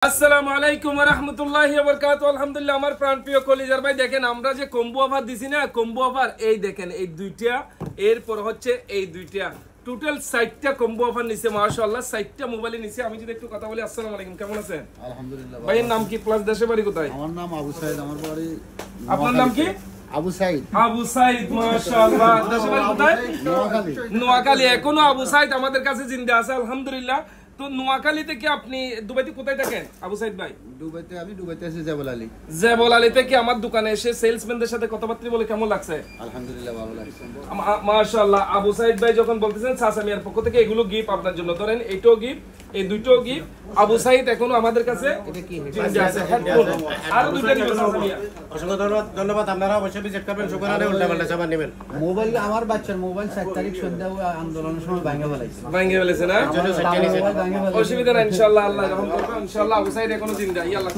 আসসালামু আলাইকুম ওয়া রাহমাতুল্লাহি ওয়া বারাকাতুহু। আলহামদুলিল্লাহ আমার প্রাণপ্রিয় কলিজার ভাই, দেখেন আমরা যে কম্বো অফার দিছি না, কম্বো অফার এই দেখেন এই দুইটা, এরপর হচ্ছে এই দুইটা, টোটাল 60টা কম্বো অফার নিছে মাশাআল্লাহ। 60টা মোবাইলে নিছে। আমি যদি একটু কথা বলি, আসসালামু আলাইকুম, কেমন আছেন? আলহামদুলিল্লাহ। ভাইয়ের নাম কি, প্লাস দেশে বাড়ি কোথায়? আমার নাম আবু সাইদ, আমার বাড়ি। আপনার নাম কি? আবু সাইদ। আবু সাইদ, মাশাআল্লাহ। দেশে বাড়ি কোথায়? নোয়াখালী। নোয়াখালী। এখনো আবু সাইদ আমাদের কাছে জিন্দা আছে আলহামদুলিল্লাহ। তো নোয়াখালী থেকে আপনি দুবাইতে কোথায় থাকেন আবু সাইদ ভাই? আমি দুবাইতে আছি, জেবল আলী। জেবল আলী থেকে আমার দোকানে এসে সেলসম্যানদের সাথে কথাবার্তা বলে কেমন লাগছে? আলহামদুলিল্লাহ, ভালো লাগছে মাশাআল্লাহ। আবু সাইদ ভাই যখন বলতেছেন সাসামিয়ার পক্ষ থেকে এগুলো গিফট আপনার জন্য, ধরেন এইটাও গিফট, এই দুইটাও গিফট। আবু সাইদ এখনো আমাদের কাছে এটা কি জিন্দা আছে। হেডফোন আর দুইটা নিবেন সাসামিয়া। অসংখ্য ধন্যবাদ। আপনারা অবশ্যই ভিজিট করবেন, শুকরানে উল্টাপাল্টা সামান নেবেন। মোবাইল, আমার বাচ্চার মোবাইল 7 তারিখ সন্ধ্যা আন্দোলনের সময় ভাঙা ফেলাইছে। ভাঙে ফেলেছে না? অসুবিধা নাই ইনশাআল্লাহ, আল্লাহ রহম করবে ইনশাআল্লাহ। আবু সাইদ এখনো জিন্দা। আল্লাহ